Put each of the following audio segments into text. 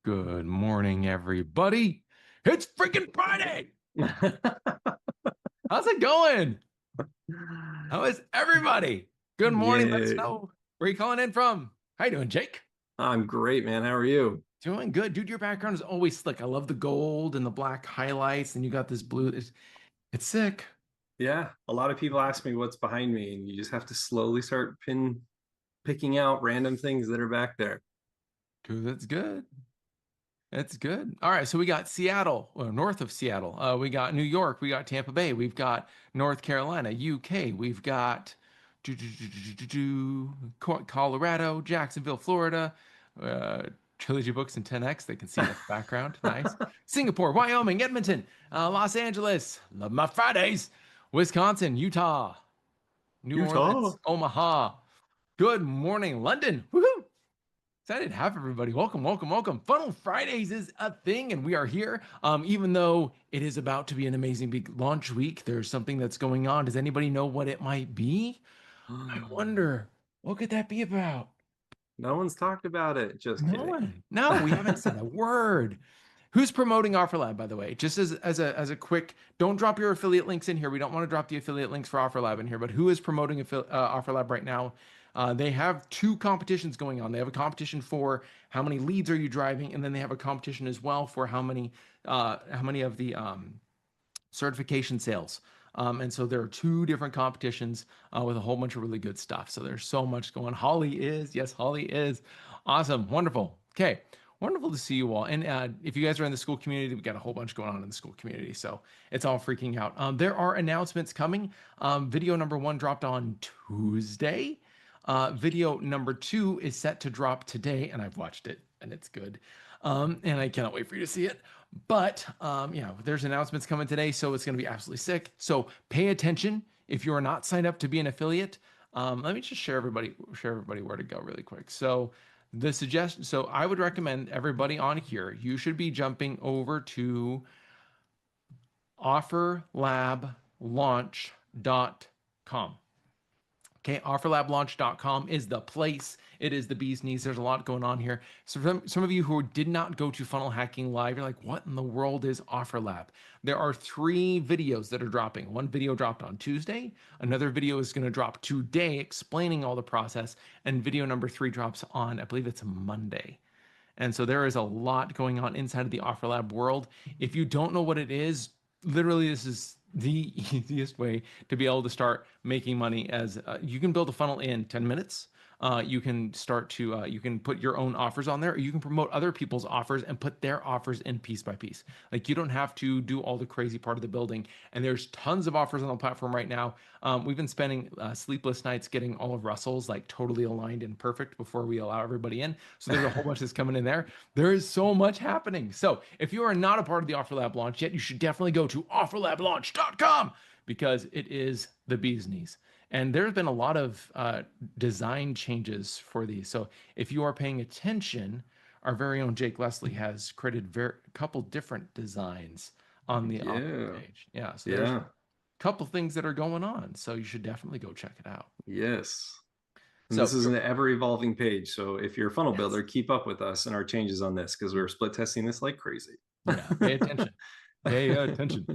Good morning, everybody. It's freaking Friday. How's it going? How is everybody? Good morning. Let us Yeah, know where you calling in from. How you doing, Jake? I'm great, man. How are you? Doing good. Dude, your background is always slick. I love the gold and the black highlights, and you got this blue. It's sick. Yeah, a lot of people ask me what's behind me, and you just have to slowly start picking out random things that are back there. Dude, that's good. That's good. All right, so we got Seattle, north of Seattle. We got New York. We got Tampa Bay. We've got North Carolina, UK. We've got Colorado, Jacksonville, Florida. Trilogy Books and 10X. They can see that background. Nice. Singapore, Wyoming, Edmonton, Los Angeles. Love my Fridays. Wisconsin, Utah, New Utah. Orleans, Omaha. Good morning, London. Woohoo! Excited to have everybody. Welcome, welcome, welcome. Funnel Fridays is a thing, and we are here. Even though it is about to be an amazing big launch week, there's something that's going on. Does anybody know what it might be? I wonder, what could that be about? No one's talked about it. Just No kidding. one. No, we haven't said a word. Who's promoting OfferLab, by the way? Just as a quick, don't drop your affiliate links in here. We don't want to drop the affiliate links for OfferLab in here, but who is promoting OfferLab right now? They have two competitions going on. They have a competition for how many leads are you driving, and then they have a competition as well for how many of the certification sales. And so there are two different competitions with a whole bunch of really good stuff. So there's so much going. Yes, Holly is awesome, wonderful. Okay, wonderful to see you all. And if you guys are in the school community, we got a whole bunch going on in the school community. So it's all freaking out. There are announcements coming. Video number one dropped on Tuesday. Video number two is set to drop today, and I've watched it, and it's good. And I cannot wait for you to see it. But yeah, there's announcements coming today, so it's going to be absolutely sick. So pay attention if you are not signed up to be an affiliate. Let me just share everybody where to go really quick. So the suggestion, so I would recommend everybody on here, you should be jumping over to offerlablaunch.com. Okay, offerlablaunch.com is the place. It is the bee's knees. There's a lot going on here. So some of you who did not go to Funnel Hacking Live, you're like, what in the world is OfferLab? There are 3 videos that are dropping. One video dropped on Tuesday. Another video is going to drop today explaining all the process. And video number 3 drops on, I believe it's Monday. And so there is a lot going on inside of the OfferLab world. If you don't know what it is, literally this is the easiest way to be able to start making money as you can build a funnel in 10 minutes. You can start to you can put your own offers on there, or you can promote other people's offers and put their offers in piece by piece. Like you don't have to do all the crazy part of the building. And there's tons of offers on the platform right now. We've been spending sleepless nights getting all of Russell's like totally aligned and perfect before we allow everybody in. So there's a whole bunch that's coming in there. There is so much happening. So if you are not a part of the OfferLab launch yet, you should definitely go to offerlablaunch.com because it is the bee's knees. And there's been a lot of design changes for these. So if you are paying attention, our very own Jake Leslie has created a couple different designs on the offer Yeah. page. Yeah, so there's a Yeah. couple things that are going on. So you should definitely go check it out. Yes. And this So is an ever evolving page. So if you're a funnel yes, builder, keep up with us and our changes on this because we're split testing this like crazy. yeah, pay attention. Pay attention.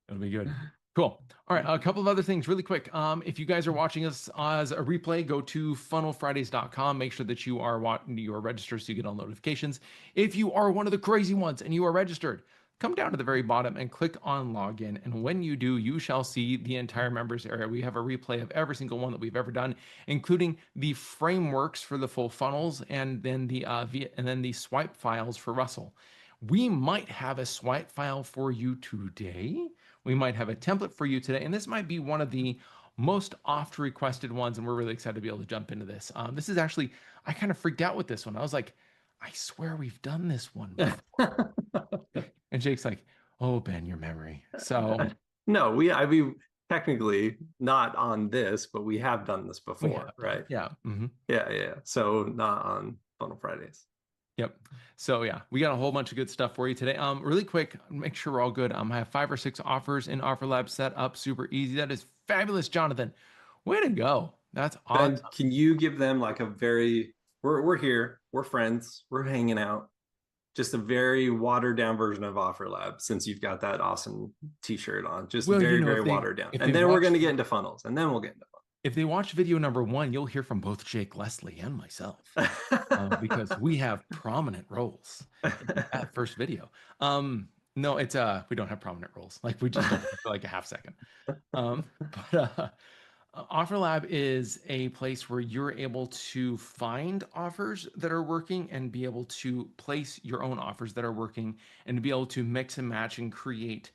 It'll be good. Cool. All right, a couple of other things really quick. If you guys are watching us as a replay, go to funnelfridays.com. Make sure that you are registered so you get all notifications. If you are one of the crazy ones and you are registered, come down to the very bottom and click on login. And when you do, you shall see the entire members area. We have a replay of every single one that we've ever done, including the frameworks for the full funnels and then the swipe files for Russell. We might have a swipe file for you today. We might have a template for you today, and this might be one of the most oft requested ones, and we're really excited to be able to jump into this. This is actually, I kind of freaked out with this one. I was like, I swear we've done this one before. And Jake's like, oh, Ben, your memory. So No, I mean, technically not on this, but we have done this we before, have done it. right? Yeah. Yeah, yeah. So not on Funnel Fridays. Yep. So yeah, we got a whole bunch of good stuff for you today. Really quick, make sure we're all good. I have 5 or 6 offers in OfferLab set up, super easy. That is fabulous, Jonathan. Way to go. That's Ben, awesome. can you give them like a very we're here, we're friends, we're hanging out. just a very watered down version of Offer Lab since you've got that awesome t-shirt on. Just Well, you very, know, very watered down. if And they've then we're watched going to get into funnels, and then we'll get into if they watch video number one, you'll hear from both Jake Leslie and myself. Because we have prominent roles in that first video. No, it's we don't have prominent roles. Like we just don't for like a half second. But OfferLab is a place where you're able to find offers that are working and be able to place your own offers that are working and to be able to mix and match and create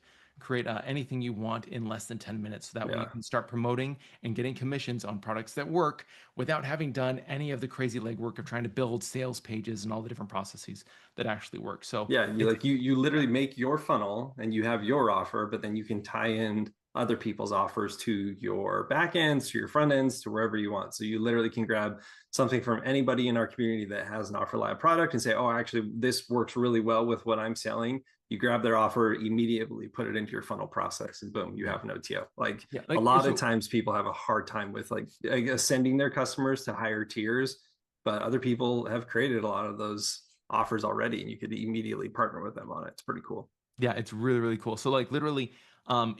anything you want in less than 10 minutes. So that way you Yeah. can start promoting and getting commissions on products that work without having done any of the crazy legwork of trying to build sales pages and all the different processes that actually work. So Yeah, you it's like you literally make your funnel and you have your offer, but then you can tie in other people's offers to your back ends, to your front ends, to wherever you want. So you literally can grab something from anybody in our community that has an Offer Lab product and say, oh, actually, this works really well with what I'm selling. You grab their offer, immediately put it into your funnel process, and boom, you have an OTO. Like yeah, a like lot of so times people have a hard time with like sending their customers to higher tiers, but other people have created a lot of those offers already and you could immediately partner with them on it. It's pretty cool. yeah, it's really, really cool. So like literally,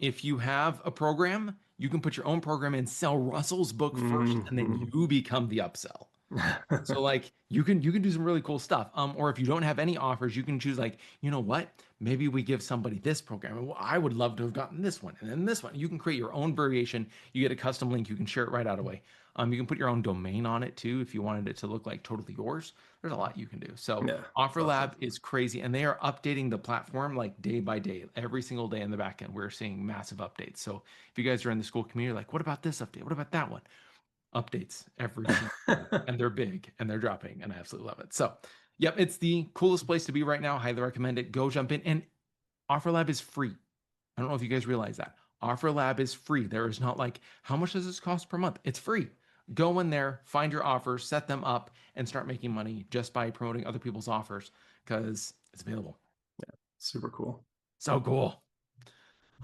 if you have a program, you can put your own program and sell Russell's book first, and then Mm-hmm. you become the upsell. So like you can do some really cool stuff. Or if you don't have any offers, you can choose like, you know what? Maybe we give somebody this program. Well, I would love to have gotten this one and then this one. You can create your own variation. You get a custom link. You can share it right out of the way. You can put your own domain on it too if you wanted it to look like totally yours. There's a lot you can do. So Yeah, OfferLab awesome. is crazy, and they are updating the platform like day by day, every single day in the back end. We're seeing massive updates. So if you guys are in the school community, like, what about this update? What about that one? Updates every single day, and they're big and they're dropping, and I absolutely love it. So, yep, it's the coolest place to be right now. Highly recommend it. Go jump in, and OfferLab is free. I don't know if you guys realize that. OfferLab is free. There is not like, how much does this cost per month? It's free. Go in there, find your offers, set them up, and start making money just by promoting other people's offers because it's available. Super cool. So cool.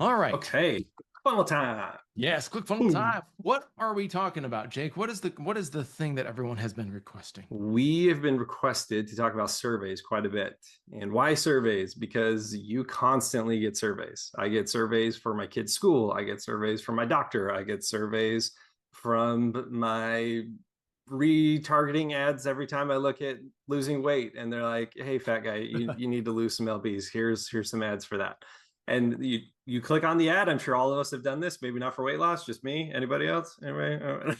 All right. Okay, funnel time. Yes, ClickFunnels Boom. time. What are we talking about, Jake? What is the thing that everyone has been requesting? We have been requested to talk about surveys quite a bit. And why surveys? Because you constantly get surveys. I get surveys for my kid's school. I get surveys from my doctor. I get surveys from my retargeting ads every time I look at losing weight. And they're like, hey, fat guy, you need to lose some LBs. Here's some ads for that. And you click on the ad. I'm sure all of us have done this. Maybe not for weight loss, just me. Anybody else? Anybody?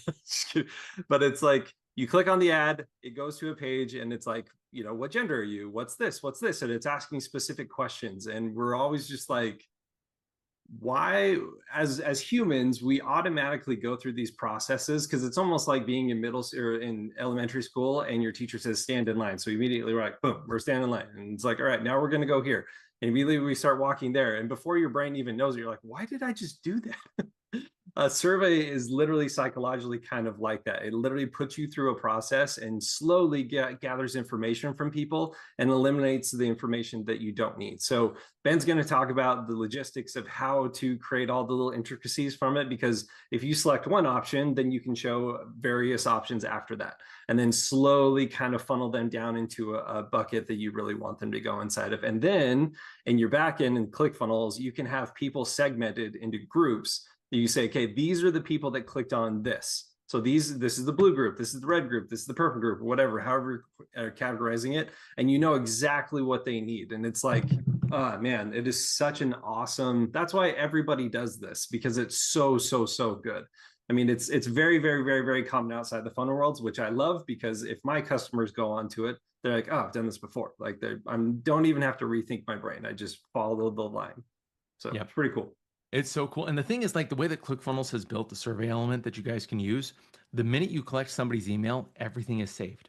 But it's like you click on the ad, it goes to a page, and it's like, what gender are you? What's this? What's this? And it's asking specific questions. And we're always just like, why, as humans, we automatically go through these processes because it's almost like being in middle or in elementary school and your teacher says stand in line. So immediately we're like, boom, we're standing in line. And it's like, all right, now we're going to go here. And immediately we start walking there. And before your brain even knows it, you're like, why did I just do that? A survey is literally psychologically kind of like that. It literally puts you through a process and slowly gathers information from people and eliminates the information that you don't need. So Ben's going to talk about the logistics of how to create all the little intricacies from it, because if you select one option, then you can show various options after that, and then slowly kind of funnel them down into a bucket that you really want them to go inside of. And then in your backend and ClickFunnels, you can have people segmented into groups. You say, okay, these are the people that clicked on this. So this is the blue group, this is the red group, this is the purple group, whatever, however you're categorizing it, and you know exactly what they need. And it's like, oh man, it is such an awesome. That's why everybody does this, because it's so good. I mean, it's very, very, very, very common outside the funnel worlds, which I love, because if my customers go onto it, they're like, oh, I've done this before. Like I don't even have to rethink my brain. I just follow the line. So Yep. it's pretty cool. It's so cool. And the thing is, like the way that ClickFunnels has built the survey element that you guys can use, the minute you collect somebody's email, everything is saved.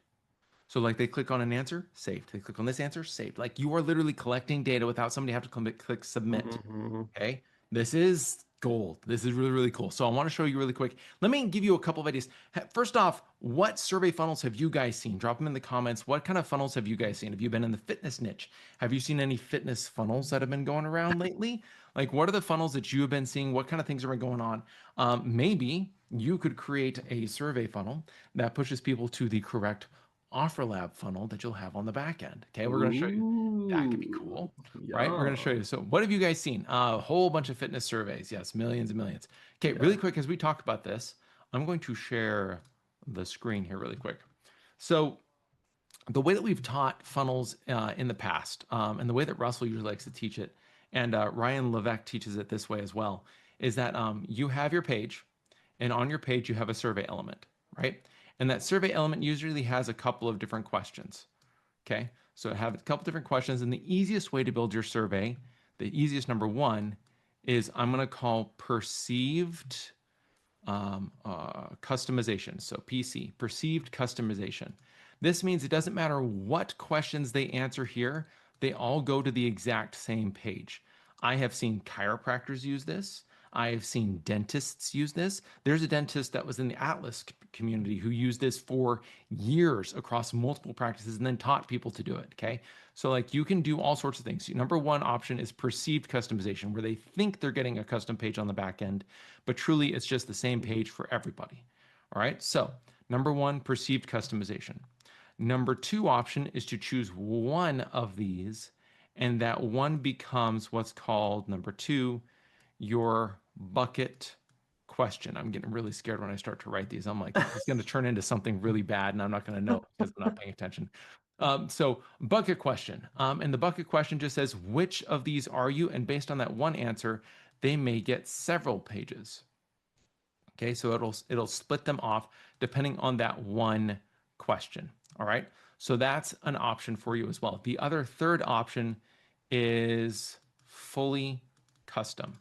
So like they click on an answer, saved. They click on this answer, saved. Like you are literally collecting data without somebody have to click submit. Mm-hmm. Okay. This is gold. This is really, really cool. So I want to show you really quick. Let me give you a couple of ideas. First off, what survey funnels have you guys seen? Drop them in the comments. What kind of funnels have you guys seen? Have you been in the fitness niche? Have you seen any fitness funnels that have been going around lately? Like, what are the funnels that you have been seeing? What kind of things are going on? Maybe you could create a survey funnel that pushes people to the correct offer lab funnel that you'll have on the back end. Okay, we're going to show you. That could be Ooh, cool, right? We're going to show yum. you. So, what have you guys seen? A whole bunch of fitness surveys. Yes, millions and millions. Okay, Yeah. really quick, as we talk about this, I'm going to share the screen here really quick. So, the way that we've taught funnels in the past, and the way that Russell usually likes to teach it, and Ryan Levesque teaches it this way as well, is that you have your page, and on your page you have a survey element, right? And that survey element usually has a couple of different questions. Okay, so I have a couple different questions, and the easiest way to build your survey, the easiest number one, is I'm going to call perceived customization. So PC, perceived customization. This means it doesn't matter what questions they answer here, they all go to the exact same page. I have seen chiropractors use this. I have seen dentists use this. There's a dentist that was in the Atlas community who used this for years across multiple practices and then taught people to do it. Okay. So, like, you can do all sorts of things. Number one option is perceived customization, where they think they're getting a custom page on the back end, but truly it's just the same page for everybody. All right. So, number one, perceived customization. Number two option is to choose one of these, and that one becomes what's called number two, your bucket question. I'm getting really scared when I start to write these. I'm like, it's going to turn into something really bad, and I'm not going to know because I'm not paying attention. So, bucket question. And the bucket question just says, which of these are you? And based on that one answer, they may get several pages. Okay, so it'll split them off depending on that one question. All right, so that's an option for you as well. The other third option is fully custom.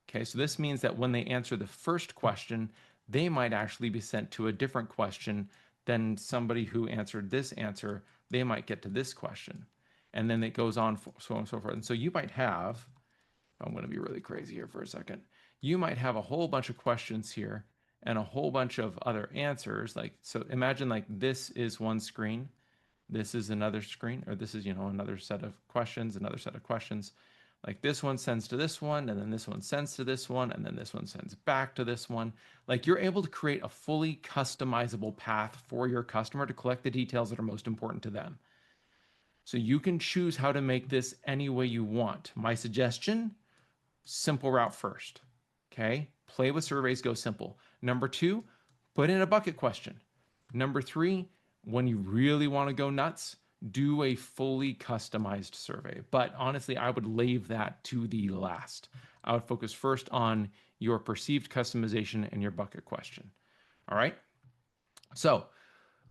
Okay, so this means that when they answer the first question, they might actually be sent to a different question than somebody who answered this answer. They might get to this question. And then it goes on, so on and so forth. And so you might have, I'm going to be really crazy here for a second. You might have a whole bunch of questions here and a whole bunch of other answers. Like, so imagine like this is one screen, this is another screen, or this is, another set of questions, another set of questions. Like this one sends to this one, and then this one sends to this one, and then this one sends back to this one. Like, you're able to create a fully customizable path for your customer to collect the details that are most important to them. So you can choose how to make this any way you want. My suggestion, simple route first. Okay. Play with surveys, go simple. Number two, put in a bucket question. Number three, when you really want to go nuts, do a fully customized survey. But honestly, I would leave that to the last. I would focus first on your perceived customization and your bucket question. All right. So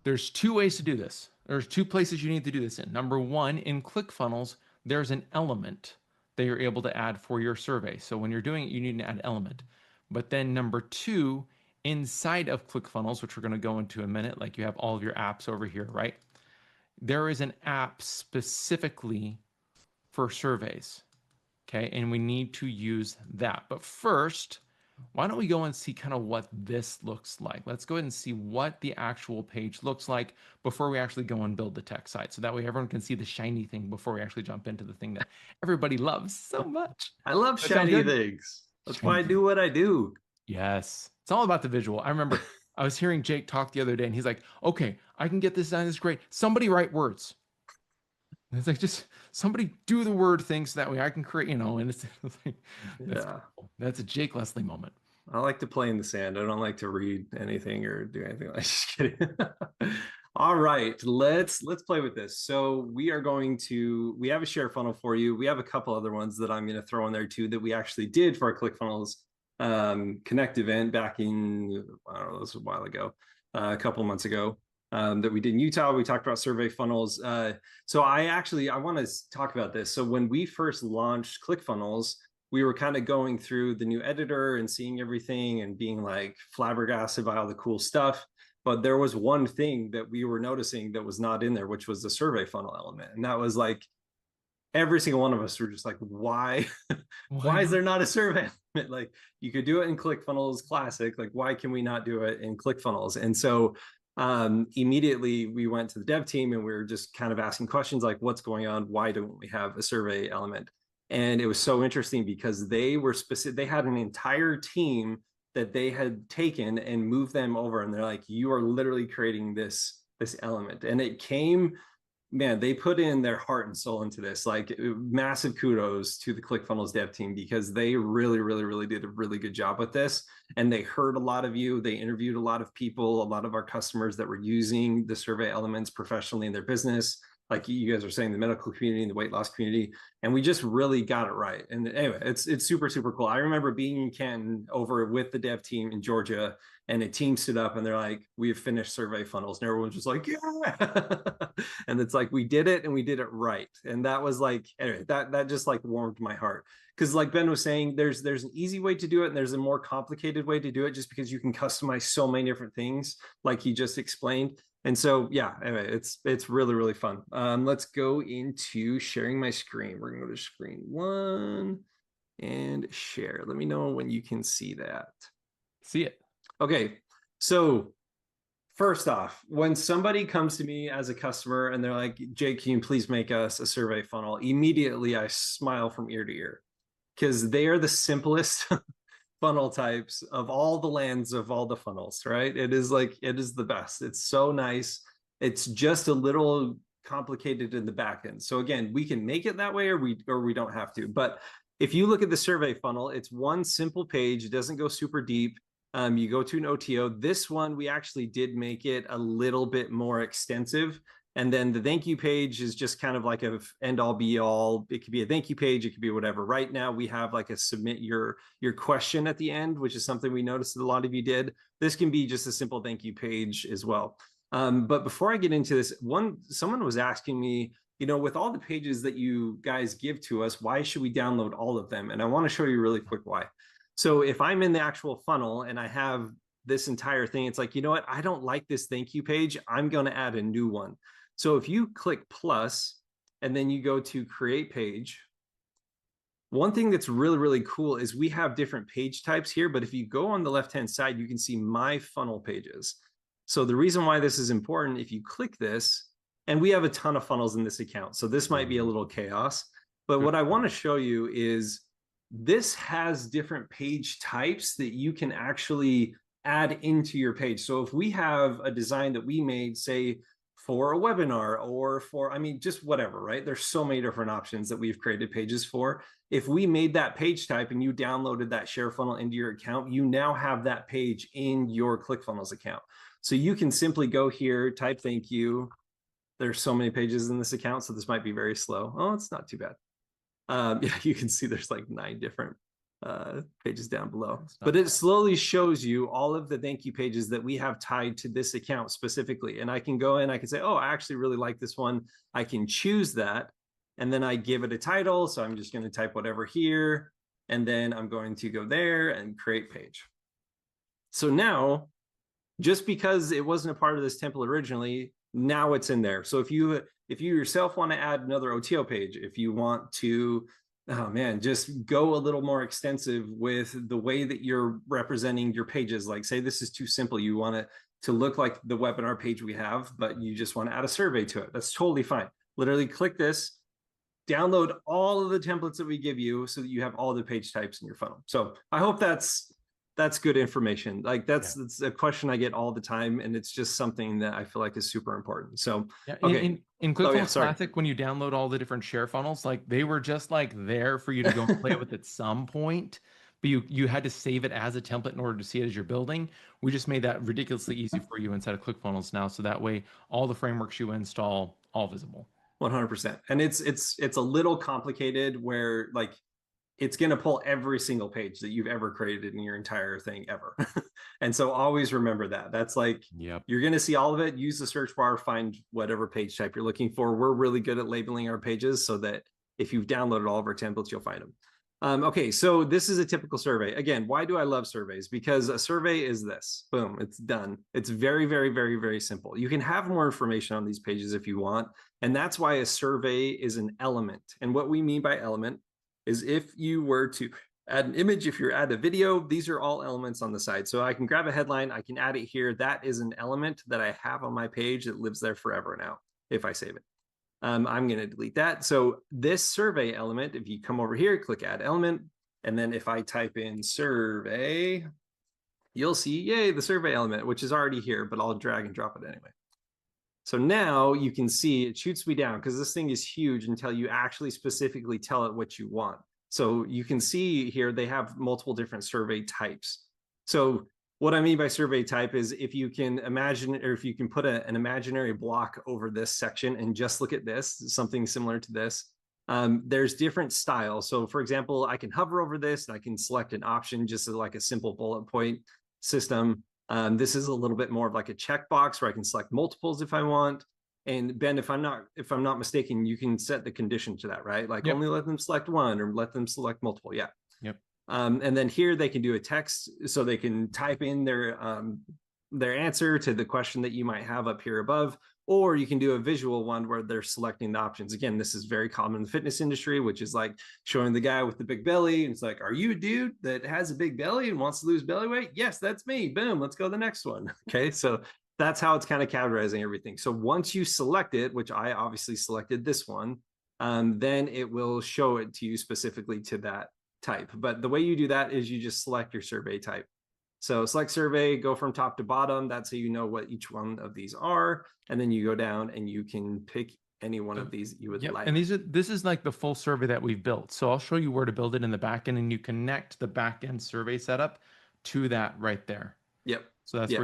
there's two ways to do this. There's two places you need to do this in. Number one, in ClickFunnels, there's an element that you're able to add for your survey. So when you're doing it, you need to add element. But then number two, inside of ClickFunnels, which we're going to go into in a minute, like you have all of your apps over here, right? There is an app specifically for surveys. Okay. And we need to use that. But first, why don't we go and see kind of what this looks like? Let's go ahead and see what the actual page looks like before we actually go and build the tech site. So that way everyone can see the shiny thing before we actually jump into the thing that everybody loves so much. I love That sound shiny good? things. That's why Shiny I thing. do what I do. Yes. It's all about the visual. I remember I was hearing Jake talk the other day and he's like, okay, I can get this done. This is great. Somebody write words. And it's like, just somebody do the word thing so that way I can create, and it's like, that's Yeah. cool. That's a Jake Leslie moment. I like to play in the sand. I don't like to read anything or do anything. Like, just kidding. All right, let's play with this. So we have a share funnel for you. We have a couple other ones that I'm going to throw in there too that we actually did for our ClickFunnels Connect event back in, I don't know, this was a while ago, a couple months ago, that we did in Utah. We talked about survey funnels. So I want to talk about this. So when we first launched ClickFunnels, we were kind of going through the new editor and seeing everything and being like flabbergasted by all the cool stuff. But there was one thing that we were noticing that was not in there, which was the survey funnel element. And that was like, every single one of us were just like, why is there not a survey element? Like, you could do it in ClickFunnels Classic. Like, why can we not do it in ClickFunnels? And so immediately we went to the dev team and we were just kind of asking questions like, what's going on? Why don't we have a survey element? And it was so interesting because they had an entire team that they had taken and moved them over. And they're like, you are literally creating this this element. And it came, man, they put in their heart and soul into this. Like, massive kudos to the ClickFunnels dev team, because they really, really, really did a really good job with this. And they heard a lot of you. They interviewed a lot of people, a lot of our customers that were using the survey elements professionally in their business. Like you guys are saying, the medical community and the weight loss community. And we just really got it right. And anyway, it's super, super cool. I remember being in Canton over with the dev team in Georgia, and a team stood up and they're like, we have finished survey funnels. And everyone's just like, yeah. And it's like, we did it and we did it right. And that was like, anyway, that just like warmed my heart. Because like Ben was saying, there's an easy way to do it and there's a more complicated way to do it, just because you can customize so many different things, like he just explained. And so, yeah, anyway, it's really, really fun. Let's go into sharing my screen. We're gonna go to screen 1 and share. Let me know when you can see that. See it. Okay, so first off, when somebody comes to me as a customer and they're like, Jake, can you please make us a survey funnel? Immediately I smile from ear to ear, because they are the simplest funnel types of all the lands of all the funnels, right? It is the best. It's so nice. It's just a little complicated in the back end. So again, we can make it that way, or we don't have to. But if you look at the survey funnel, it's one simple page. It doesn't go super deep. You go to an OTO. This one, we actually did make it a little bit more extensive. And then the thank you page is just kind of like a end all be all. It could be a thank you page. It could be whatever. Right now we have like a submit your question at the end, which is something we noticed that a lot of you did. This can be just a simple thank you page as well. But before I get into this, someone was asking me, with all the pages that you guys give to us, why should we download all of them? And I want to show you really quick why. So if I'm in the actual funnel and I have this entire thing, it's like, you know what? I don't like this thank you page. I'm going to add a new one. So if you click plus and then you go to create page, one thing that's really, really cool is we have different page types here, but if you go on the left-hand side, you can see my funnel pages. So the reason why this is important, if you click this, and we have a ton of funnels in this account, so this might be a little chaos, but what I want to show you is this has different page types that you can actually add into your page. So if we have a design that we made, say, for a webinar or for, just whatever, right? There's so many different options that we've created pages for. If we made that page type and you downloaded that share funnel into your account, you now have that page in your ClickFunnels account. So you can simply go here, type thank you. There's so many pages in this account, so this might be very slow. Oh, it's not too bad. Yeah, you can see there's like 9 different pages down below, but it slowly shows you all of the thank you pages that we have tied to this account specifically. And I can go in, I can say, oh, I actually really like this one. I can choose that. And then I give it a title. So I'm just going to type whatever here. And then I'm going to go there and create page. So now, just because it wasn't a part of this template originally, now it's in there. So if you yourself want to add another OTO page, if you want to, oh man, just go a little more extensive with the way that you're representing your pages. Like, say this is too simple. You want it to look like the webinar page we have, but you just want to add a survey to it. That's totally fine. Literally click this, download all of the templates that we give you so that you have all the page types in your funnel. So I hope that's good information. Like that's a question I get all the time, and it's just something that I feel like is super important. So okay. In ClickFunnels Classic, when you download all the different share funnels, like they were just like there for you to go and play with at some point, but you had to save it as a template in order to see it as you're building. We just made that ridiculously easy for you inside of ClickFunnels now, so that way all the frameworks you install all visible. 100%. And it's a little complicated where like it's going to pull every single page that you've ever created in your entire thing ever. And so always remember that. That's like, you're going to see all of it. Use the search bar, find whatever page type you're looking for. We're really good at labeling our pages so that if you've downloaded all of our templates, you'll find them. Okay, so this is a typical survey. Again, why do I love surveys? Because a survey is this. Boom, it's done. It's very, very, very, very simple. You can have more information on these pages if you want. And that's why a survey is an element. And what we mean by element is if you were to add an image, if you're add a video, these are all elements on the side. So I can grab a headline, I can add it here. That is an element that I have on my page that lives there forever now, if I save it. I'm going to delete that. So this survey element, if you come over here, click add element, and then if I type in survey, you'll see, yay, the survey element, which is already here, but I'll drag and drop it anyway. So now you can see it shoots me down because this thing is huge until you actually specifically tell it what you want. So you can see here they have multiple different survey types. So what I mean by survey type is if you can imagine, or if you can put an imaginary block over this section and just look at this, something similar to this, there's different styles. So for example, I can hover over this and I can select an option just as like a simple bullet point system. This is a little bit more of like a checkbox where I can select multiples if I want. And Ben, if I'm not mistaken, you can set the condition to that, right? Like Yep. only let them select one or let them select multiple. Yeah. Yep. And then here they can do a text, so they can type in their answer to the question that you might have up here above, or you can do a visual one where they're selecting the options. Again, this is very common in the fitness industry, which is like showing the guy with the big belly. And it's like, are you a dude that has a big belly and wants to lose belly weight? Yes, that's me. Boom, let's go to the next one. Okay, so that's how it's kind of categorizing everything. So once you select it, which I obviously selected this one, then it will show it to you specifically to that type. But the way you do that is you just select your survey type. So select survey, go from top to bottom. That's how you know what each one of these are. And then you go down and you can pick any one of these you would Yep. like. And this is like the full survey that we've built. So I'll show you where to build it in the back end, and you connect the back end survey setup to that right there. Yep. So that's Yep.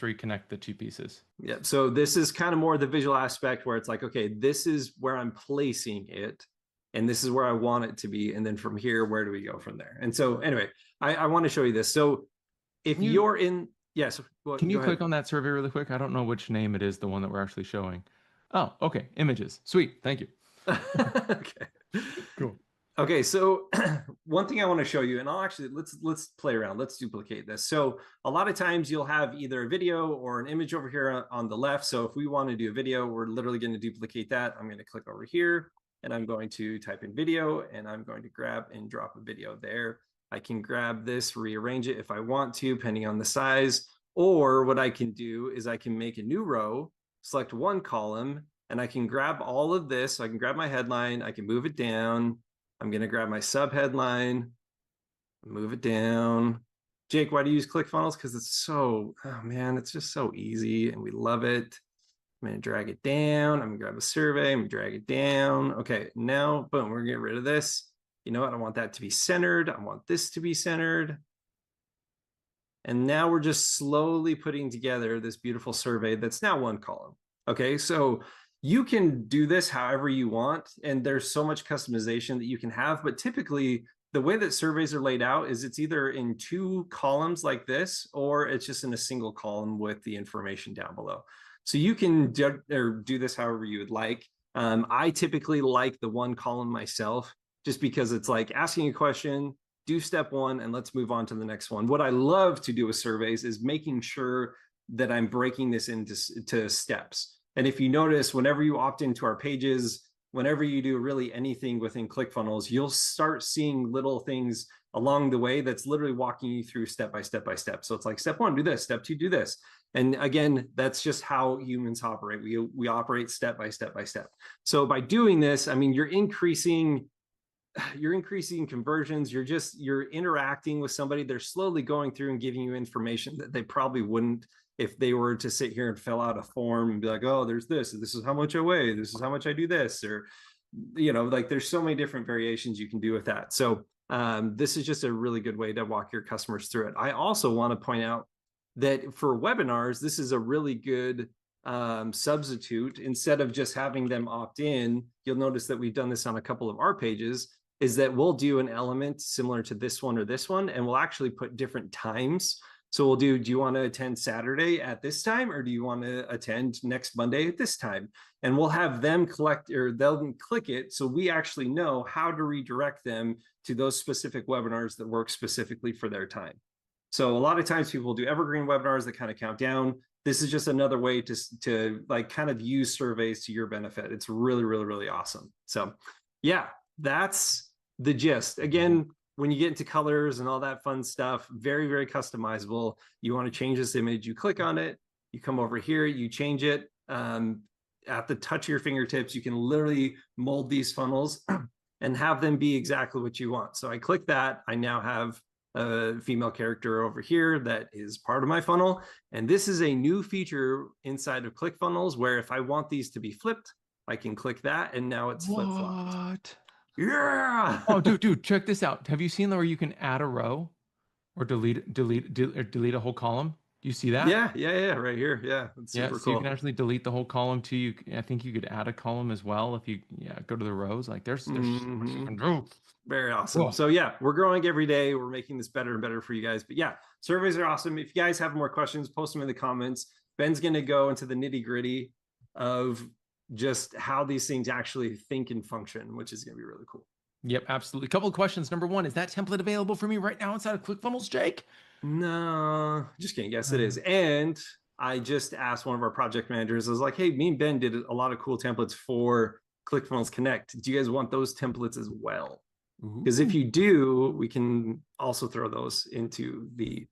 where you connect the two pieces. Yep. So this is kind of more the visual aspect where it's like, okay, this is where I'm placing it, and this is where I want it to be. And then from here, where do we go from there? And so anyway, I want to show you this. So if Can you you're in, yes, well, can you go click ahead. on that survey really quick? I don't know which name it is, the one that we're actually showing. Oh, okay. Images. Sweet. Thank you. Okay. Cool. Okay, so one thing I want to show you, and I'll actually let's play around. Let's duplicate this. So a lot of times you'll have either a video or an image over here on the left. So if we want to do a video, we're literally going to duplicate that. I'm going to click over here and I'm going to type in video and I'm going to grab and drop a video there. I can grab this, rearrange it if I want to, depending on the size. Or what I can do is I can make a new row, select one column, and I can grab all of this. So I can grab my headline, I can move it down. I'm going to grab my sub headline, move it down. Jake, why do you use ClickFunnels? Because it's so, oh man, it's just so easy and we love it. I'm going to drag it down. I'm going to grab a survey. I'm going to drag it down. Okay, now, boom, we're going to get rid of this. You know what? I want that to be centered. I want this to be centered. And now we're just slowly putting together this beautiful survey that's now one column. Okay, so you can do this however you want, and there's so much customization that you can have, but typically the way that surveys are laid out is it's either in two columns like this, or it's just in a single column with the information down below. So you can do this however you would like. I typically like the one column myself, just because it's like asking a question, do step one, and let's move on to the next one. What I love to do with surveys is making sure that I'm breaking this into steps. And if you notice, whenever you opt into our pages, whenever you do really anything within ClickFunnels, you'll start seeing little things along the way that's literally walking you through step by step by step. So it's like step one, do this, step two, do this. And again, that's just how humans operate. We operate step by step by step. So by doing this, I mean, you're increasing conversions. You're interacting with somebody. They're slowly going through and giving you information that they probably wouldn't if they were to sit here and fill out a form and be like, oh, there's this is how much I weigh, this is how much I do this, or like there's so many different variations you can do with that. So this is just a really good way to walk your customers through it. I also want to point out that for webinars, this is a really good substitute. Instead of just having them opt in, you'll notice that we've done this on a couple of our pages, is that we'll do an element similar to this one or this one, and we'll actually put different times. So we'll do you want to attend Saturday at this time, or do you want to attend next Monday at this time? And we'll have them they'll click it. So we actually know how to redirect them to those specific webinars that work specifically for their time. So a lot of times people do evergreen webinars that kind of count down. This is just another way to like kind of use surveys to your benefit. It's really, really, really awesome. So yeah, that's the gist. Again, when you get into colors and all that fun stuff, very, very customizable. You want to change this image, you click on it, you come over here, you change it. At the touch of your fingertips, you can literally mold these funnels and have them be exactly what you want. So I click that. I now have a female character over here that is part of my funnel. And this is a new feature inside of ClickFunnels where if I want these to be flipped, I can click that and now it's flip flopped. What? Yeah. Oh, dude, check this out. Have you seen where you can add a row or delete a whole column? Do you see that? yeah, right here. Yeah, that's Yeah, super so you can cool. actually delete the whole column too. I think you could add a column as well if you go to the rows. Like there's so much you Mm-hmm. can do. Very awesome. Whoa. So yeah, we're growing every day. We're making this better and better for you guys. But yeah, surveys are awesome. If you guys have more questions, post them in the comments. Ben's going to go into the nitty gritty of just how these things actually think and function, which is going to be really cool. Yep, absolutely. A couple of questions. Number one, is that template available for me right now inside of ClickFunnels, Jake? No, just kidding. Yes, it Uh, is. And I just asked one of our project managers, I was like, hey, me and Ben did a lot of cool templates for ClickFunnels Connect. Do you guys want those templates as well? Because if Ooh. you do, we can also throw those into the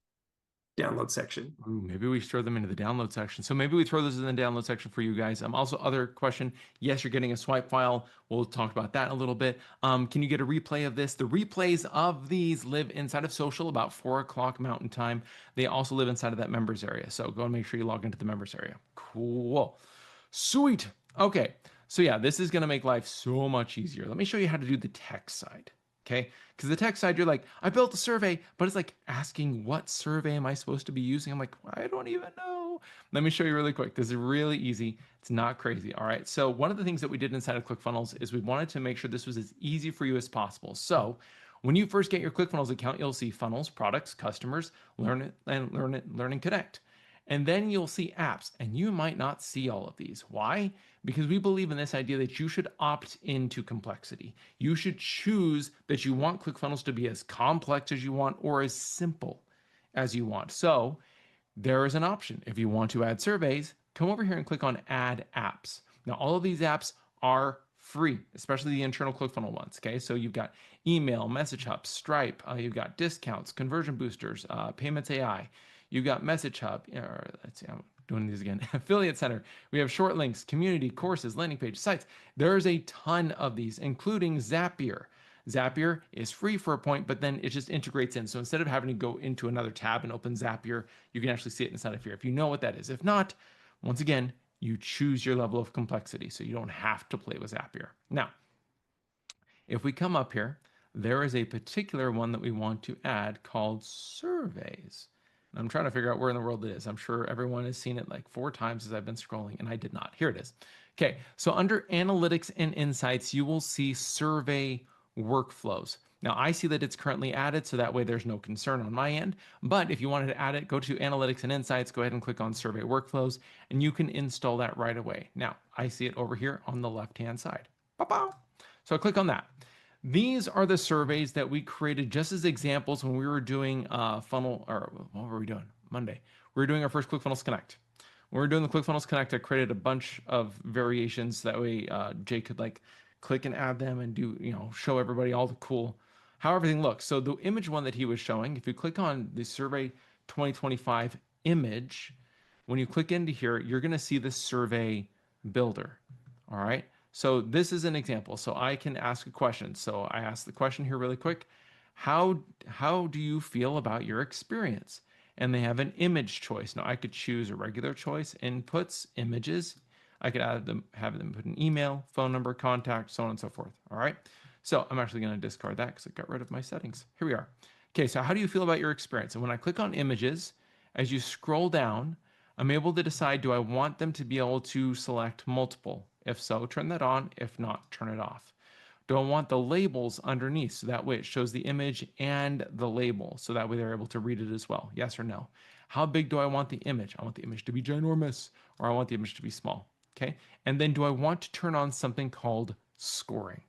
download section. Ooh, maybe we throw them into the download section. So maybe we throw those in the download section for you guys. Also, other question. Yes, you're getting a swipe file. We'll talk about that in a little bit. Can you get a replay of this? The replays of these live inside of social about 4 o'clock Mountain Time. They also live inside of that members area. So go and make sure you log into the members area. Cool. Sweet. Okay. So yeah, this is going to make life so much easier. Let me show you how to do the tech side. Okay. Because the tech side, you're like, I built a survey, but it's like asking what survey am I supposed to be using? I'm like, I don't even know. Let me show you really quick. This is really easy. It's not crazy. All right. So one of the things that we did inside of ClickFunnels is we wanted to make sure this was as easy for you as possible. So when you first get your ClickFunnels account, you'll see funnels, products, customers, learn and connect. And then you'll see apps, and you might not see all of these. Why? Because we believe in this idea that you should opt into complexity. You should choose that you want ClickFunnels to be as complex as you want or as simple as you want. So there is an option. If you want to add surveys, come over here and click on Add Apps. Now, all of these apps are free, especially the internal ClickFunnels ones. Okay, so you've got email, Message Hub, Stripe, you've got discounts, conversion boosters, Payments AI, you've got Message Hub. Let's see, I'm doing these again. Affiliate Center. We have short links, community, courses, landing page, sites. There's a ton of these, including Zapier. Zapier is free for a point, but then it just integrates in. So instead of having to go into another tab and open Zapier, you can actually see it inside of here if you know what that is. If not, once again, you choose your level of complexity so you don't have to play with Zapier. Now, if we come up here, there is a particular one that we want to add called surveys. And I'm trying to figure out where in the world it is. I'm sure everyone has seen it like 4 times as I've been scrolling, and I did not. Here it is. Okay, so under analytics and insights, you will see survey workflows. Now, I see that it's currently added, so that way there's no concern on my end. But if you wanted to add it, go to Analytics and Insights, go ahead and click on Survey Workflows, and you can install that right away. Now, I see it over here on the left-hand side. Ba-ba. So I click on that. These are the surveys that we created just as examples when we were doing funnel, or what were we doing? Monday. We were doing our first ClickFunnels Connect. When we were doing the ClickFunnels Connect, I created a bunch of variations. That way Jay could like click and add them and do, show everybody all the cool, how everything looks. So the image one that he was showing, if you click on the survey 2025 image, when you click into here, you're going to see the survey builder. All right. So this is an example. So I can ask a question. So I ask the question here really quick. How do you feel about your experience? And they have an image choice. Now I could choose a regular choice, inputs, images. I could have them put an email, phone number, contact, so on and so forth. All right. So I'm actually going to discard that because I got rid of my settings. Here we are. Okay. So how do you feel about your experience? And when I click on images, as you scroll down, I'm able to decide, do I want them to be able to select multiple? If so, turn that on. If not, turn it off. Do I want the labels underneath? So that way it shows the image and the label. So that way they're able to read it as well. Yes or no? How big do I want the image? I want the image to be ginormous, or I want the image to be small. Okay. And then do I want to turn on something called scoring?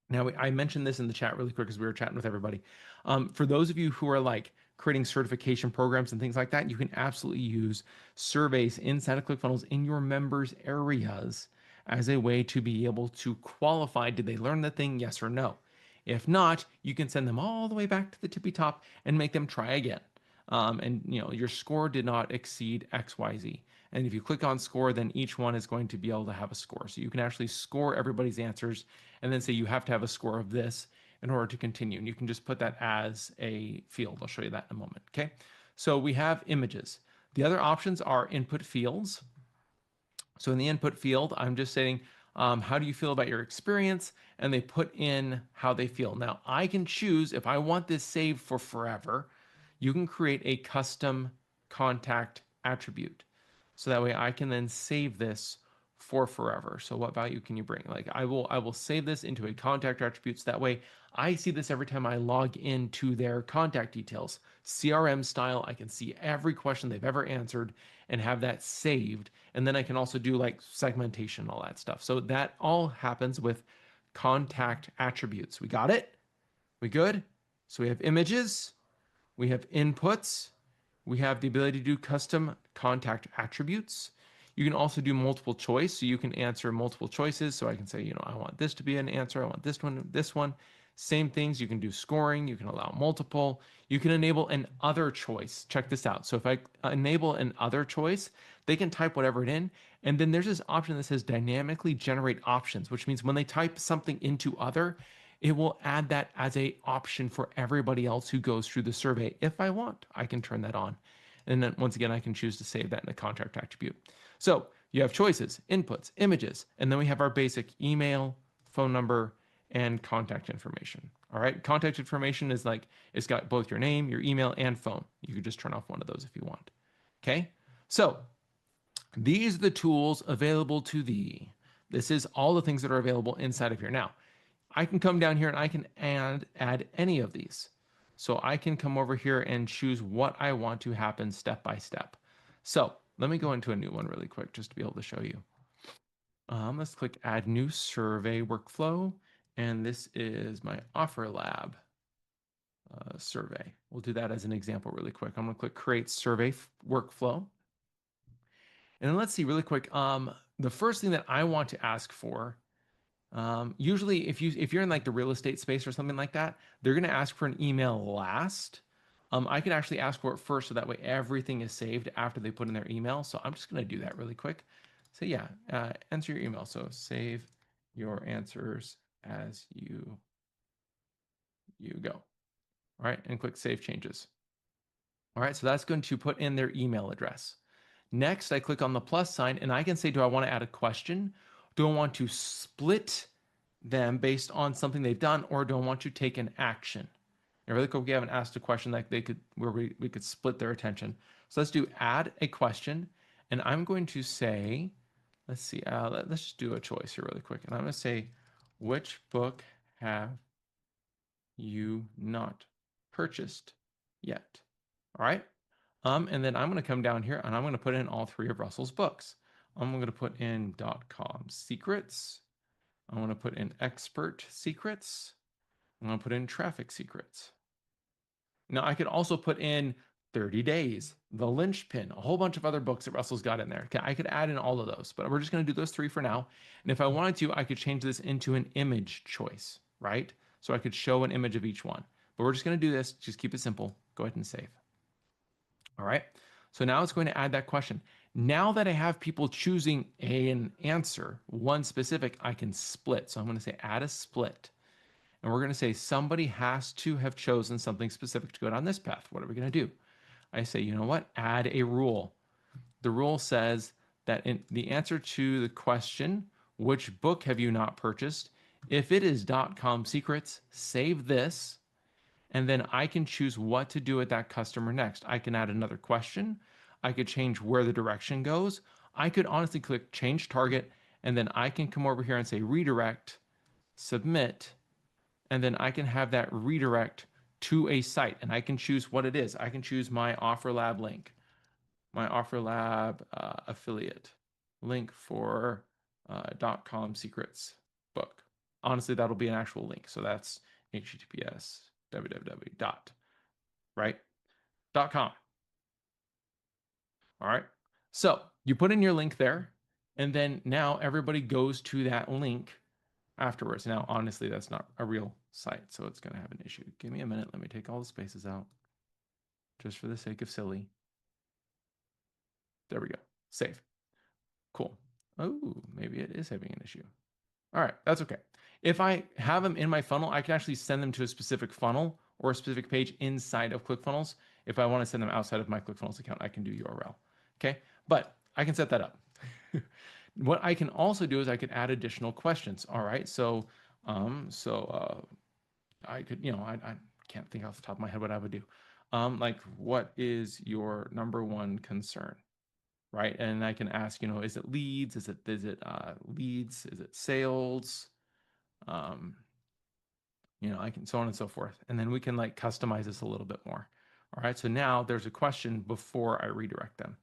Now, I mentioned this in the chat really quick as we were chatting with everybody. For those of you who are like creating certification programs and things like that, you can absolutely use surveys inside of ClickFunnels in your members' areas as a way to be able to qualify. Did they learn the thing? Yes or no? If not, you can send them all the way back to the tippy top and make them try again. And your score did not exceed XYZ. And if you click on score, then each one is going to be able to have a score. So you can actually score everybody's answers and then say you have to have a score of this in order to continue. And you can just put that as a field. I'll show you that in a moment. Okay. So we have images. The other options are input fields. So in the input field, I'm just saying, how do you feel about your experience? And they put in how they feel. Now I can choose if I want this saved for forever, you can create a custom contact attribute. So that way I can then save this for forever. So what value can you bring? Like I will save this into a contact attribute. So that way I see this every time I log into their contact details. CRM style, I can see every question they've ever answered and have that saved. And then I can also do like segmentation and all that stuff. So that all happens with contact attributes. We got it? We good? So we have images, we have inputs, we have the ability to do custom contact attributes. You can also do multiple choice, so you can answer multiple choices. So I can say, I want this to be an answer, I want this one, this one. Same things, you can do scoring, you can allow multiple. You can enable an other choice. Check this out. So if I enable an other choice, they can type whatever it in. And then there's this option that says dynamically generate options, which means when they type something into other, it will add that as a option for everybody else who goes through the survey. If I want, I can turn that on. And then once again, I can choose to save that in a contract attribute. So you have choices, inputs, images, and then we have our basic email, phone number, and contact information. All right. Contact information is like, it's got both your name, your email, and phone. You could just turn off one of those if you want. Okay. So these are the tools available to thee. This is all the things that are available inside of here. Now, I can come down here and I can add any of these. So I can come over here and choose what I want to happen step by step. So let me go into a new one really quick just to be able to show you. Let's click add new survey workflow. And this is my offer lab survey. We'll do that as an example really quick. I'm going to click create survey workflow. And then let's see really quick. The first thing that I want to ask for, usually if you're in like the real estate space or something like that, they're going to ask for an email last. I can actually ask for it first, so that way everything is saved after they put in their email. So I'm just going to do that really quick. So yeah, enter your email. So save your answers as you go. All right, and click save changes. All right, so that's going to put in their email address. Next, I click on the plus sign and I can say, do I want to add a question? Do I want to split them based on something they've done, or do I want to take an action? And really quick, we haven't asked a question like they could, where we could split their attention. So let's do add a question. And I'm going to say, let's see, let's just do a choice here really quick. And I'm going to say, which book have you not purchased yet? All right. And then I'm going to come down here and I'm going to put in all three of Russell's books. I'm going to put in .com secrets. I'm going to put in expert secrets. I'm going to put in traffic secrets. Now I could also put in 30 days, the linchpin, a whole bunch of other books that Russell's got in there. Okay, I could add in all of those, but we're just going to do those three for now. And if I wanted to, I could change this into an image choice, right? So I could show an image of each one. But we're just going to do this. Just keep it simple. Go ahead and save. All right. So now it's going to add that question. Now that I have people choosing an answer, one specific, I can split. So I'm going to say add a split. And we're going to say somebody has to have chosen something specific to go down this path. What are we going to do? I say, you know what? Add a rule. The rule says that in the answer to the question, which book have you not purchased? If it is .com secrets, save this. And then I can choose what to do with that customer next. I can add another question. I could change where the direction goes. I could honestly click change target, and then I can come over here and say redirect, submit, and then I can have that redirect to a site, and I can choose what it is. I can choose my Offer Lab link, my Offer Lab affiliate link for .com secrets book. Honestly, that'll be an actual link. So that's https www. Right? .com. All right. So you put in your link there, and then now everybody goes to that link afterwards. Now, honestly, that's not a real site, so it's going to have an issue. Give me a minute. Let me take all the spaces out just for the sake of silly. There we go. Save. Cool. Oh, maybe it is having an issue. All right, that's okay. If I have them in my funnel, I can actually send them to a specific funnel or a specific page inside of ClickFunnels. If I want to send them outside of my ClickFunnels account, I can do URL. Okay. But I can set that up. What I can also do is I can add additional questions. All right. I could, I can't think off the top of my head what I would do. Like, what is your number one concern? Right. And I can ask, is it leads? Is it leads? Is it sales? Um, I can so on and so forth. And then we can like customize this a little bit more. All right. So now there's a question before I redirect them.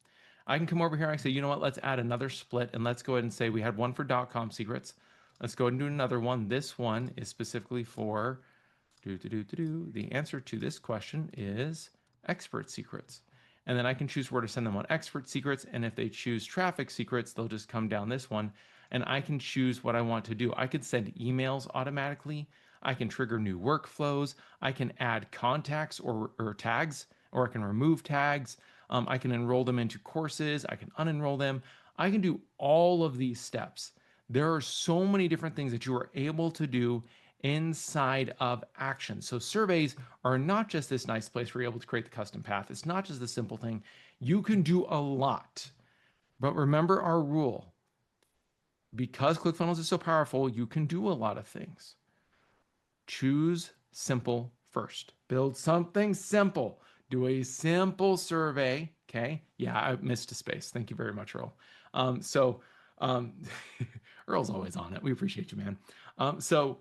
I can come over here and I say, you know what, let's add another split and let's go ahead and say we had one for .com secrets. Let's go ahead and do another one. This one is specifically for the answer to this question is expert secrets. And then I can choose where to send them on expert secrets. And if they choose traffic secrets, they'll just come down this one. And I can choose what I want to do. I could send emails automatically. I can trigger new workflows. I can add contacts or tags, or I can remove tags. I can enroll them into courses. I can unenroll them. I can do all of these steps. There are so many different things that you are able to do inside of action. So surveys are not just this nice place where you're able to create the custom path. It's not just the simple thing. You can do a lot. But remember our rule. Because ClickFunnels is so powerful, you can do a lot of things. Choose simple first. Build something simple. Do a simple survey. Okay. Yeah, I missed a space. Thank you very much, Earl. Um, Earl's always on it. We appreciate you, man. So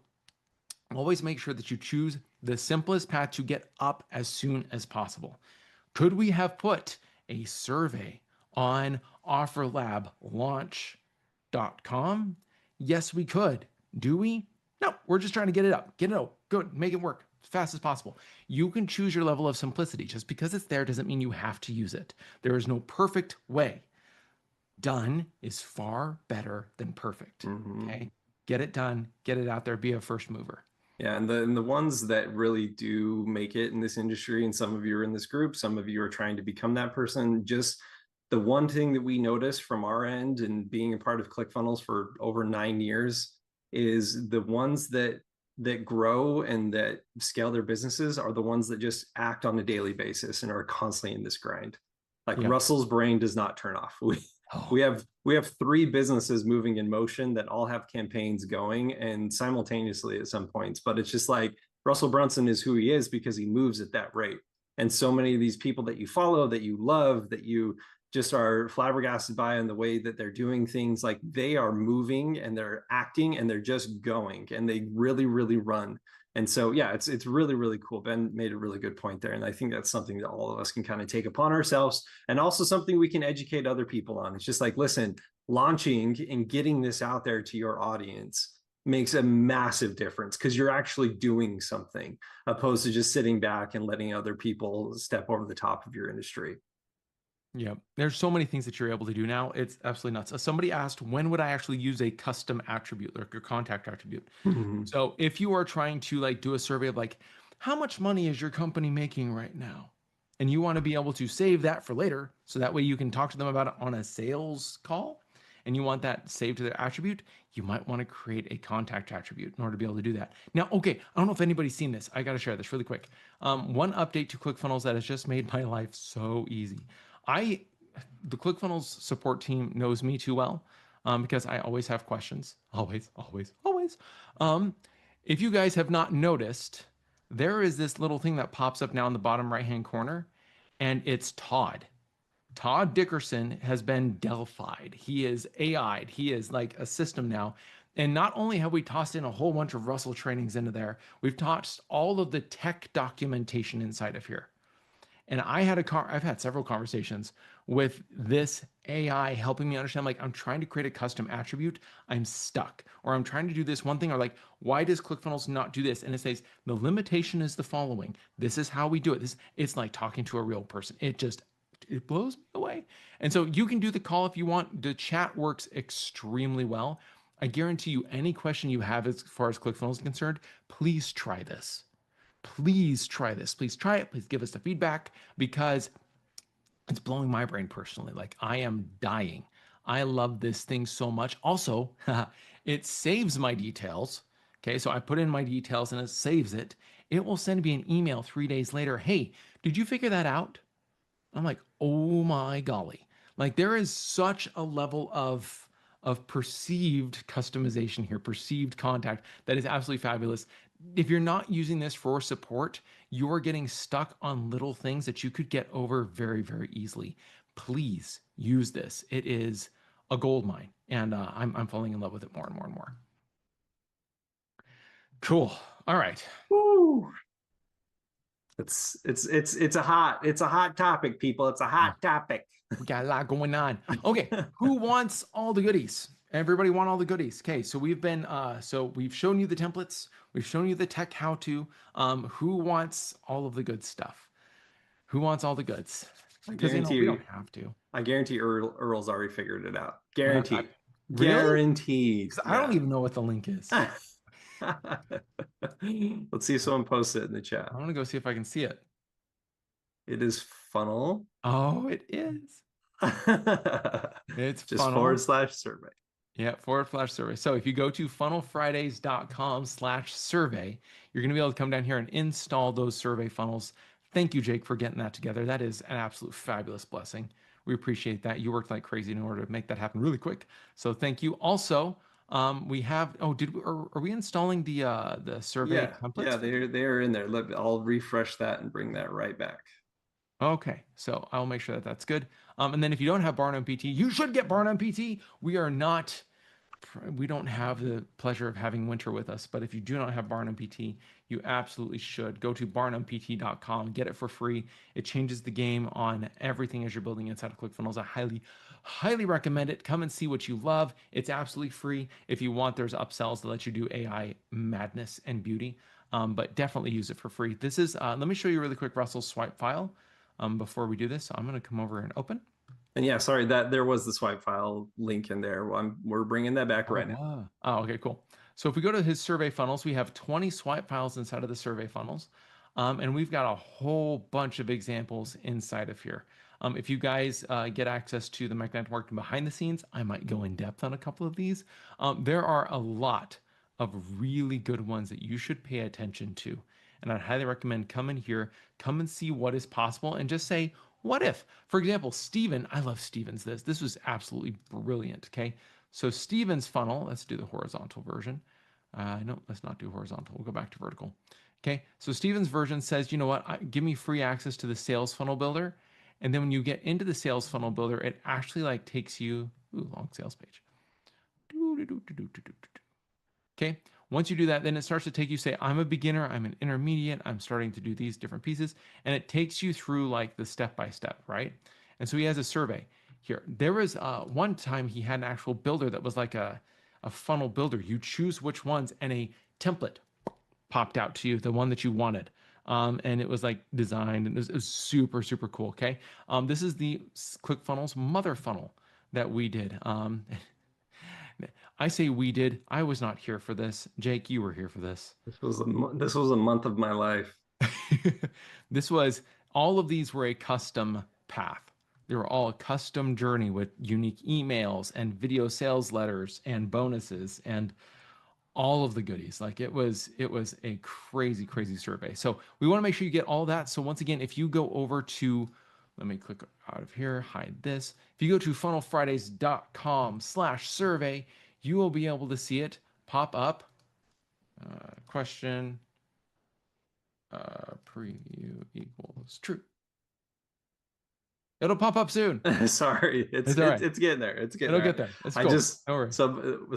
always make sure that you choose the simplest path to get up as soon as possible. Could we have put a survey on offerlablaunch.com? Yes, we could. Do we? No, we're just trying to get it up. Get it up. Good. Make it work as fast as possible. You can choose your level of simplicity. Just because it's there doesn't mean you have to use it. There is no perfect way. Done is far better than perfect. Mm-hmm. Okay. Get it done, get it out there, be a first mover. Yeah, and the ones that really do make it in this industry, and some of you are in this group, some of you are trying to become that person. Just the one thing that we notice from our end and being a part of ClickFunnels for over 9 years is the ones that grow and that scale their businesses are the ones that just act on a daily basis and are constantly in this grind. Like Yep. Russell's brain does not turn off. We have three businesses moving in motion that all have campaigns going and simultaneously at some points. But it's just like Russell Brunson is who he is because he moves at that rate. And so many of these people that you follow, that you love, that you just are flabbergasted by in the way that they're doing things, like they are moving and they're acting and they're just going and they really, really run. And so, yeah, it's really, really cool. Ben made a really good point there. And I think that's something that all of us can kind of take upon ourselves and also something we can educate other people on. It's just like, listen, launching and getting this out there to your audience makes a massive difference because you're actually doing something opposed to just sitting back and letting other people step over the top of your industry. Yeah, there's so many things that you're able to do now. It's absolutely nuts. Somebody asked, when would I actually use a custom attribute, like your contact attribute? Mm-hmm. So if you are trying to like do a survey of like, how much money is your company making right now? And you want to be able to save that for later, so that way you can talk to them about it on a sales call, and you want that saved to their attribute, you might want to create a contact attribute in order to be able to do that. Now, okay, I don't know if anybody's seen this. I got to share this really quick. One update to ClickFunnels that has just made my life so easy. I the ClickFunnels support team knows me too well, because I always have questions. Always, always, always. Um, if you guys have not noticed, there is this little thing that pops up now in the bottom right hand corner, and it's Todd. Todd Dickerson has been Delphi'd. He is AI'd. He is like a system now. And not only have we tossed in a whole bunch of Russell trainings into there, we've tossed all of the tech documentation inside of here. And I've had several conversations with this AI helping me understand, like, I'm trying to create a custom attribute, I'm stuck, or I'm trying to do this one thing, or like, why does ClickFunnels not do this? And it says the limitation is the following. This is how we do it. It's like talking to a real person. It blows me away. And so you can do the call if you want. The chat works extremely well. I guarantee you, any question you have as far as ClickFunnels is concerned, please try this. Please try this. Please try it. Please give us the feedback, because it's blowing my brain personally. Like, I am dying. I love this thing so much. Also, it saves my details, Okay, so I put in my details and it saves it. It will send me an email 3 days later. Hey, did you figure that out? I'm like, oh my golly. Like there is such a level of perceived customization here, perceived contact that is absolutely fabulous. If you're not using this for support, you're getting stuck on little things that you could get over very, very easily. Please use this. It is a gold mine, and I'm falling in love with it more and more and more. Cool. All right. Woo. It's a hot topic, people. It's a hot topic. We got a lot going on. Okay, who wants all the goodies? Everybody want all the goodies. Okay, so we've shown you the templates, we've shown you the tech how to. Who wants all of the good stuff? Who wants all the goods? I Because guarantee we don't you, have to. I guarantee Earl's already figured it out. I, Guaranteed. really? Guaranteed. 'Cause I don't Yeah. even know what the link is. Let's see if someone posts it in the chat. I'm gonna go see if I can see it. It is funnel. Oh, it is. It's Just forward funnel. slash survey. Yeah, /survey. So if you go to funnelfridays.com/survey, you're going to be able to come down here and install those survey funnels. Thank you, Jake, for getting that together. That is an absolute fabulous blessing. We appreciate that. You worked like crazy in order to make that happen really quick. So thank you. Also, we have. Oh, are we installing the survey Yeah, templates? yeah, they're in there. I'll refresh that and bring that right back. Okay, so I'll make sure that that's good. And then if you don't have Barnum PT, you should get Barnum PT. We don't have the pleasure of having Winter with us, but if you do not have Barnum PT, you absolutely should. Go to barnumpt.com, get it for free. It changes the game on everything as you're building inside of ClickFunnels. I highly, highly recommend it. Come and see what you love. It's absolutely free. If you want, there's upsells that let you do AI madness and beauty, but definitely use it for free. This is, let me show you really quick Russell's swipe file before we do this. So I'm going to come over and open. And yeah, sorry that there was the swipe file link in there. We're bringing that back right now. Wow. Oh, okay, cool. So if we go to his survey funnels, we have 20 swipe files inside of the survey funnels. And we've got a whole bunch of examples inside of here. If you guys get access to the magnetic marketing behind the scenes, I might go in depth on a couple of these. There are a lot of really good ones that you should pay attention to. And I'd highly recommend come in here, come and see what is possible, and just say, what if? For example, Steven, I love Steven's this. This was absolutely brilliant. Okay. So Steven's funnel, let's do the horizontal version. No, let's not do horizontal. We'll go back to vertical. Okay. So Steven's version says, you know what? Give me free access to the sales funnel builder. And then when you get into the sales funnel builder, it actually like takes you, ooh, long sales page. Okay. Once you do that, then it starts to take you, say, I'm a beginner, I'm an intermediate, I'm starting to do these different pieces. And it takes you through like the step by step, right? And so he has a survey here. There was one time he had an actual builder that was like a funnel builder. You choose which ones, and a template popped out to you, the one that you wanted. And it was like designed, and it was super, super cool. Okay. This is the ClickFunnels mother funnel that we did. I say we did. I was not here for this. Jake, you were here for this. This was a month of my life. This was, all of these were a custom path. They were all a custom journey with unique emails and video sales letters and bonuses and all of the goodies. Like it was a crazy, crazy survey. So we want to make sure you get all that. So once again, if you go over to, let me click out of here, hide this. If you go to funnelfridays.com/survey, you will be able to see it pop up. Question, preview equals true. It'll pop up soon. Sorry, it's all right. it's getting there. It's getting It'll there. get there. It's I cool. just No worries.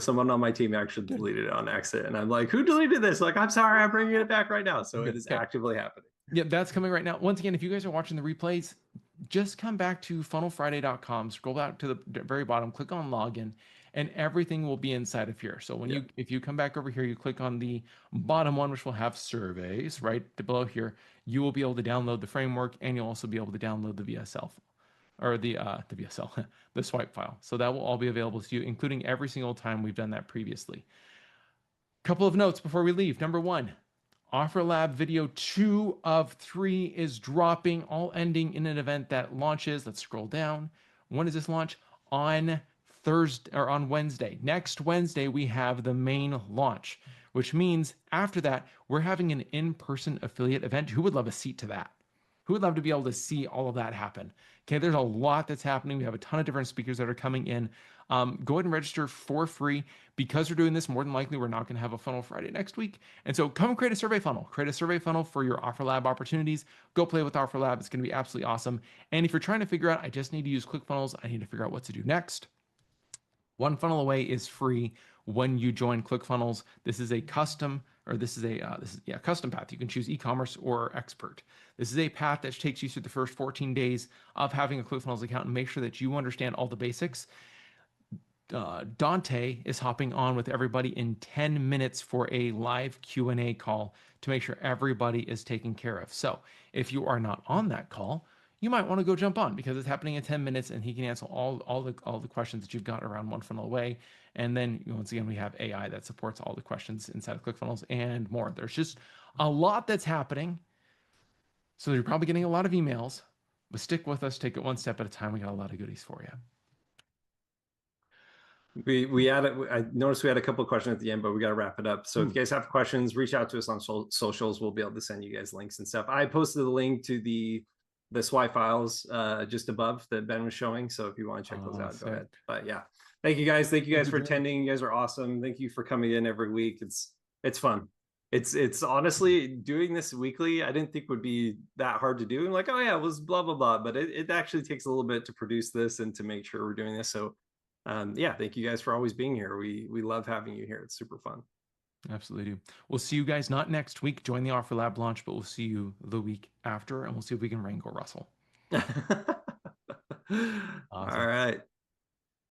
someone on my team actually deleted it on accident, and I'm like, who deleted this? Like, I'm sorry, I'm bringing it back right now. So it is actively happening. Yeah, that's coming right now. Once again, if you guys are watching the replays, just come back to funnelfriday.com, scroll back to the very bottom, click on login, and everything will be inside of here. So when if you come back over here, you click on the bottom one, which will have surveys right below here, you will be able to download the framework, and you'll also be able to download the VSL or the VSL, the swipe file. So that will all be available to you, including every single time we've done that previously. Couple of notes before we leave. Number one, Offer Lab video 2 of 3 is dropping, all ending in an event that launches. Let's scroll down. When does this launch? On Thursday or on Wednesday. Next Wednesday, we have the main launch. which means after that, we're having an in-person affiliate event. Who would love a seat to that? Who would love to be able to see all of that happen? Okay, there's a lot that's happening. We have a ton of different speakers that are coming in. Go ahead and register for free. Because we're doing this, more than likely, we're not going to have a funnel Friday next week. And so come create a survey funnel. Create a survey funnel for your OfferLab opportunities. Go play with OfferLab. It's going to be absolutely awesome. And if you're trying to figure out, I just need to use ClickFunnels, I need to figure out what to do next. One funnel away is free when you join ClickFunnels. This is a custom, or custom path. You can choose e-commerce or expert. This is a path that takes you through the first 14 days of having a ClickFunnels account and make sure that you understand all the basics. Dante is hopping on with everybody in 10 minutes for a live Q&A call to make sure everybody is taken care of. So if you are not on that call, you might want to go jump on because it's happening in 10 minutes and he can answer all the questions that you've got around one funnel away. And then once again, we have AI that supports all the questions inside of ClickFunnels and more. There's just a lot that's happening. So you're probably getting a lot of emails, but stick with us, take it one step at a time. We got a lot of goodies for you. I noticed we had a couple of questions at the end, but we got to wrap it up. So if you guys have questions, reach out to us on socials. We'll be able to send you guys links and stuff. I posted the link to the SWI files just above that Ben was showing. So if you want to check those out, go ahead. But yeah, thank you guys. Thank you guys for attending. You guys are awesome. Thank you for coming in every week. It's fun. It's honestly, doing this weekly, I didn't think would be that hard to do. And like, oh yeah, it was blah, blah, blah. But it actually takes a little bit to produce this and to make sure we're doing this. So yeah, thank you guys for always being here. We love having you here. It's super fun. Absolutely do. We'll see you guys not next week, join the OfferLab launch, but we'll see you the week after and we'll see if we can wrangle Russell. Awesome. All right.